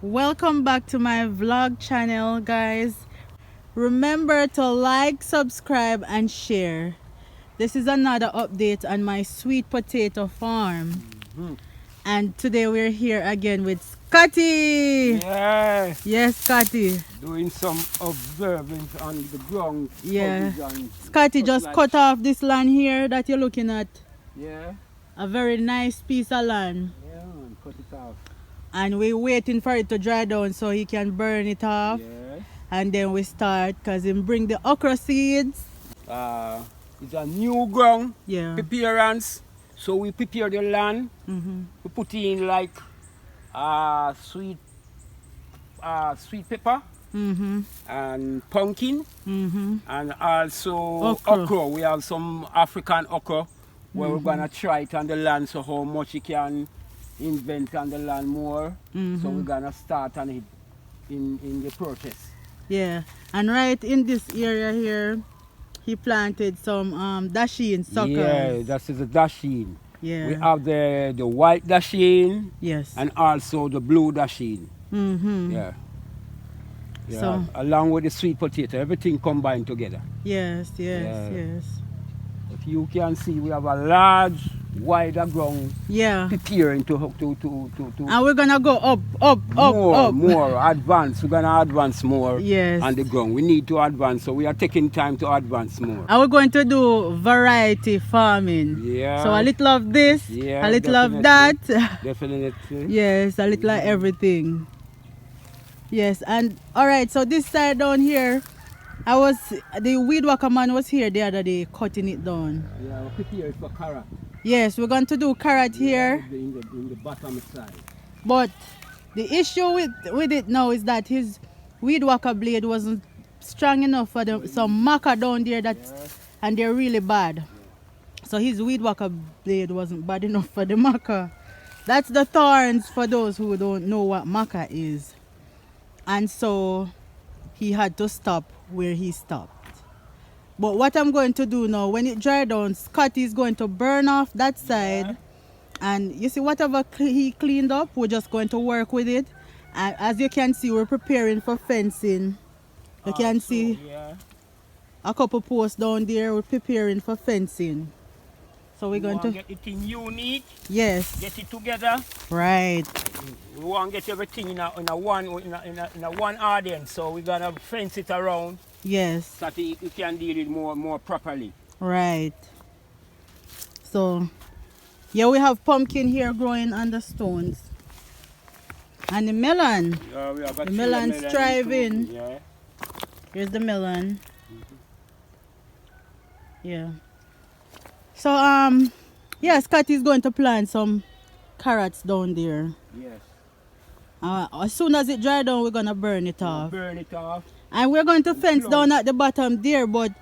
Welcome back to my vlog channel, guys. Remember to like, subscribe and share. This is another update on my sweet potato farm. And today we're here again with Scotty. Yeah, Yes, Scotty. doing some observance on the ground. Yeah. And Scotty such just like- cut off this land here that you're looking at. Yeah, A very nice piece of land. yeah, and cut it off. And we're waiting for it to dry down so he can burn it off. Yeah. And then we start, because he bring the okra seeds. It's a new ground Yeah. preparance. So we prepare the land. We put in like sweet pepper and pumpkin and also okra. We have some African okra where we're gonna try it on the land, so how much you can invent on the land more. So we're gonna start on it in the process. Yeah, and right in this area here, he planted some dasheen suckers. Yeah, that is a dasheen. Yeah. We have the white dasheen Yes. and also the blue dasheen. Yeah. Yeah. So- Along with the sweet potato, everything combined together. Yes, yes, Yeah. yes. If you can see, we have a large, wider ground Yeah. preparing to And we're gonna go up, up, up, up. more advance. We're gonna advance more Yes. on the ground. We need to advance, so we are taking time to advance more. And we're going to do variety farming. Yeah. So a little of this, Yeah, a little of that. Definitely. Yes, a little of everything. Yes, and all right, so this side down here, the weed whacker man was here the other day cutting it down. Yeah, we're preparing for carrot. Yes, we're going to do carrot here, In the bottom side. but the issue with it now is that his weed whacker blade wasn't strong enough for some maca down there and they're really bad. So his weed whacker blade wasn't bad enough for the maca. That's the thorns for those who don't know what maca is. And so he had to stop where he stopped. But what I'm going to do now, when it dry down, Scotty is going to burn off that side. And you see, whatever he cleaned up, we're just going to work with it. And as you can see, we're preparing for fencing. You can see Yeah. a couple posts down there. We're preparing for fencing. So we're going to, get it in unique, yes, get it together. right. We want to get everything in a one audience, so we're gonna fence it around Yes, so that you can deal it more properly. right. So, yeah, we have pumpkin here growing on the stones. And the melon. Yeah, we have a The tree melon's melon thriving. too, yeah. Here's the melon. Yeah. So yeah, Scotty's going to plant some carrots down there. Yes. As soon as it dry down, we're gonna burn it off. Burn it off. And we're going to fence close. down at the bottom there, but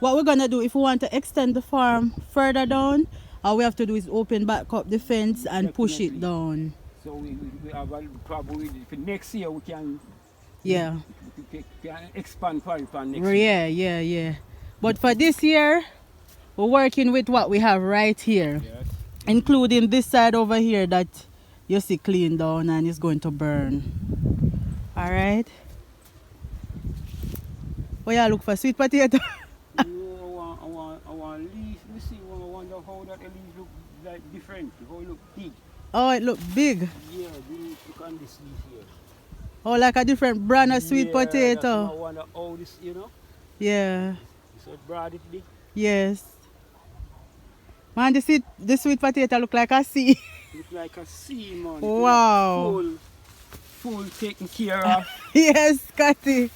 what we're gonna do if we want to extend the farm further down, all we have to do is open back up the fence and push it Definitely. down. So we have a, probably for next year we can, Yeah. we can expand for next year. Yeah, yeah, yeah. But for this year, we're working with what we have right here, Yes. including this side over here that you see clean down and it's going to burn. All right. Oh yeah, look for sweet potato. I want leaves. Let me see. I wonder how that leaves look like different. How it look big. Oh, it look big. Yeah, look on this leaf here. Oh, like a different brand of sweet Yeah, that's why I potato. wonder how this, Yeah. so broad it big. Yes. Man, the sweet potato look like a sea. Look like a sea, man. Wow. Full taken care of. Yes, Scotty.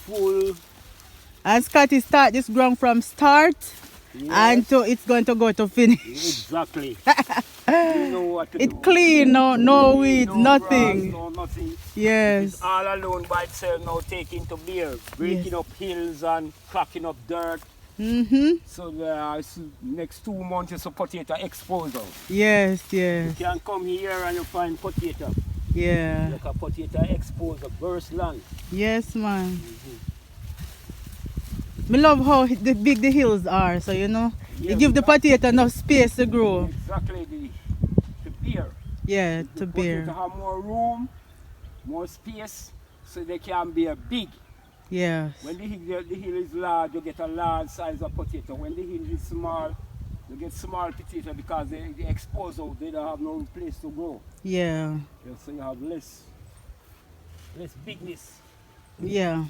Full. And Scotty start this ground from start and Yes. to it's going to go to finish. Exactly. You know what to do. It clean, no weeds, No nothing. grass, no nothing. Yes. It's all alone by itself now, taking to bear, breaking up hills and cracking up dirt. So the next 2 months is a potato exposure. Yes, yes. You can come here and you find potato. Yeah. Like a potato exposure, burst land. Yes, man. Me love how big the hills are, so you know, Yeah, you give the potato enough space to grow. Exactly, to bear. Yeah, The to bear. potato have more room more space, so they can be a big. Yes. When the hill is large, you get a large size of potato. When the hill is small, you get small potato because they expose out. They don't have no place to grow. Yeah. Yeah, so you have less bigness. Yeah.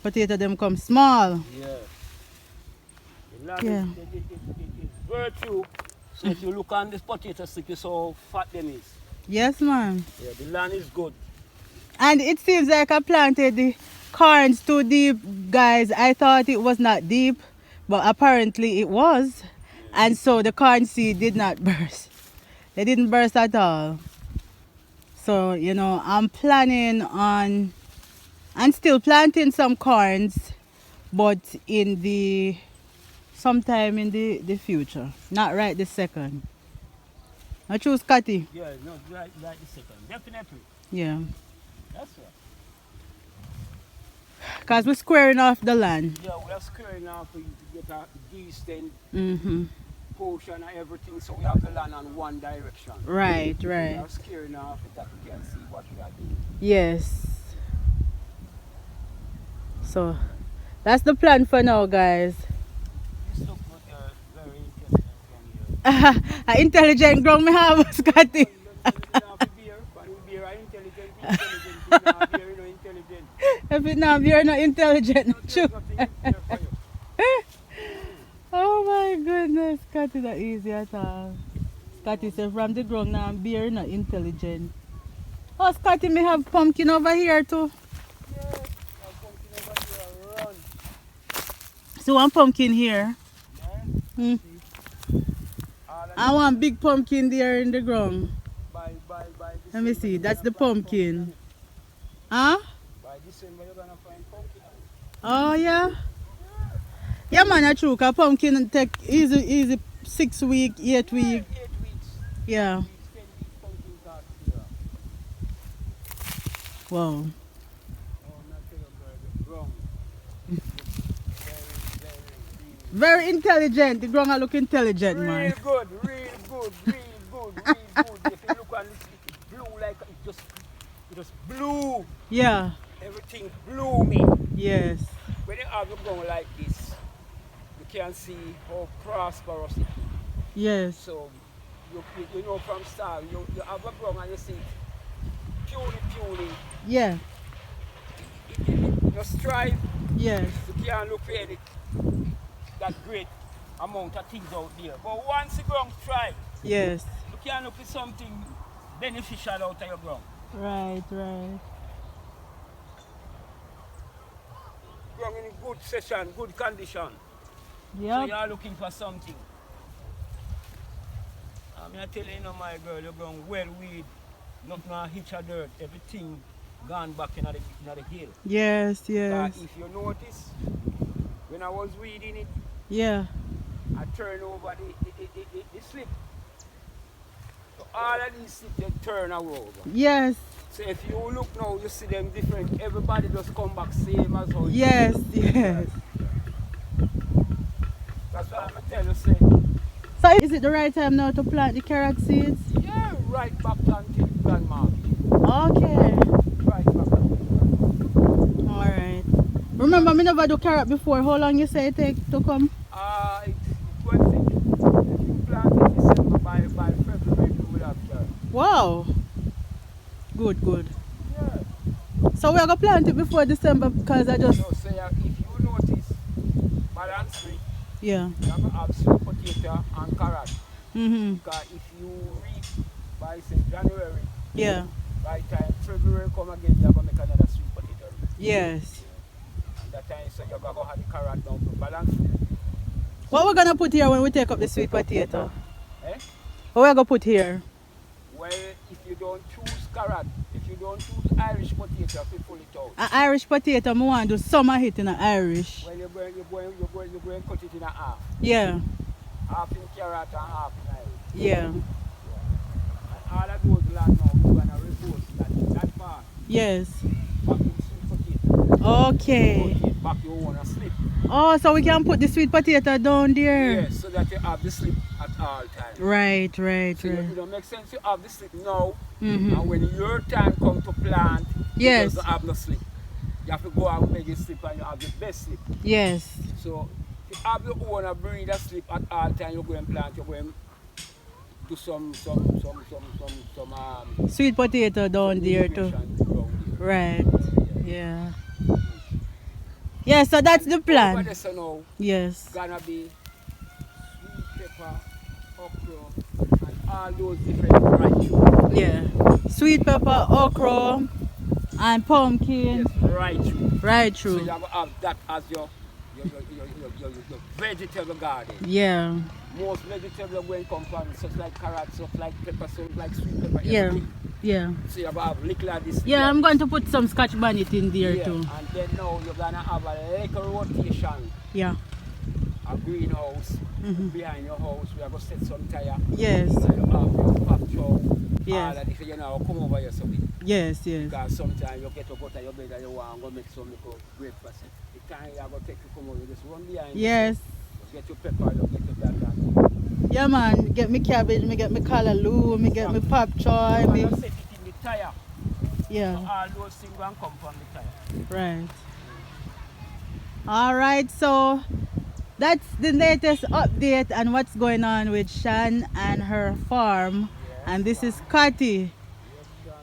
Potato them come small. Yeah. The land Yeah. is virtue. So if you look on this potato stick, you saw how fat them is. Yes, man. Yeah, the land is good. And it seems like I planted the corns too deep, guys. I thought it was not deep, but apparently it was. And so the corn seed did not burst. They didn't burst at all. So, you know, I'm planning on, I'm still planting some corns, but in the, sometime in the future. Not right this second. I choose Scotty. Yeah, no, right this second. Definitely. Yeah. That's right. Because we're squaring off the land. Yeah, we are squaring off to get a decent portion of everything, so we have the land on one direction. Right, We right. are squaring off it that we can see what we are doing. Yes. So that's the plan for now, guys. This look good, very intelligent from here. An intelligent ground me have, Scotty. If it not you're not intelligent. True. Oh my goodness, Scotty not easy at all. Scotty said from the ground now beer not intelligent. Oh Scotty may have pumpkin over here too. So one pumpkin here. Hmm. I want big pumpkin there in the ground. Let me see, that's the pumpkin. Huh? By December you're gonna find pumpkin. Oh yeah? Yeah man, that's true, cause pumpkin take easy 6 weeks, 8 weeks. 8 weeks. Yeah. 10 weeks pumpkin start here. Wow. Oh, not tell you, girl, the ground. Very intelligent. The ground look intelligent, Real man. good, real good, real good, real good. If you look at this, it's blue like it just blue. Yeah. Everything blooming. Yes. When you have the ground like this, you can see how prosperous it is. Yes. So you know from start, you have a ground and you see it purely. Yeah. It just strive. Yes. You can't look at it that great amount of things out there. But once the ground strive, Yes. you can look for something beneficial out of your ground. Right, right. Ground in good session, good condition. So Yep. you are looking for something. I'm telling you, my girl, you're going well weed, not no hitch of dirt, everything gone back in the hill. Yes, yes. If you notice, when I was weeding it, Yeah. I turned over the slip. So all of these slips they turn over. Yes. So if you look now, you see them different. Everybody just come back same as how it Yes, is. yes. That's what I'm tell you, say. So is it the right time now to plant the carrot seeds? Yeah, right back until grandma. Okay. Right back until Alright. Remember me never do carrot before. How long you say it take to come? It's going to take, if you plant in December, by February you will have carrot. Wow. Good, good. Yeah. So we're gonna plant it before December because I just So say if you notice, balance free, yeah. you have to have sweet potato and carrot. Because if you reap by say January, Yeah. by time February come again, you have to make another sweet potato. Yes. And that time so you're going to have the carrot down to balance free. What we're gonna put here when we take up the sweet potato? Eh? What we're gonna put here? Well, if you don't choose carrot, if you don't choose Irish potato, you pull it out. An Irish potato, I want to do some of it in an Irish. Well, you're going to cut it in half. Yeah. Half in carrot and half in Irish. Yeah. And all of those land now, you're going to reverse that part. Yes. Back in sweet potato. Okay. Put it back you want to slip. Oh, so we can put the sweet potato down there. Yes, so that you have the slip at all times. Right, right, So right. it don't make sense you have the slip now And when your time comes to plant, Yes. it doesn't have no slip. You have to go and make it slip and you have the best slip. Yes. So if you have your own breeder slip at all time, you go and plant, you go and do some Sweet potato down there too. irrigation down there. Right. Yeah. Yeah, so that's the Over plan. there, so now, Yes. gonna be sweet pepper, okra, and all those different varieties. Yeah. Sweet pepper, okra, and pumpkin. Yes, right through. Right So you through. have to have that as your vegetable garden. Yeah. Most vegetables when come from such like carrots, such like pepper, such like sweet pepper, Yeah. everything. Yeah. So you have to have little of this. Yeah, I'm going to put some scotch bonnet in there yeah. too. And then now you're gonna have a little rotation, Yeah. a greenhouse behind your house. We are gonna set some tire. Yes. So you have your factory. Yes. All of this, you know, come over here something. Yes, yes. Because sometimes you get to go to your bed and you want to go make some little breakfast. The time you are going to take you come over, you just run behind. Yes. You get your pepper, you get your that. Yeah, man. Get me cabbage, me get me callaloo, me get me pop choy. You Me... want to set it in the tire. Yeah. So all those things going to come from the tire. Right. All right, so that's the latest update on what's going on with Shan and her farm. And this is Kati.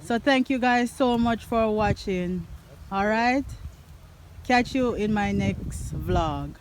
So thank you guys so much for watching. All right. Catch you in my next vlog.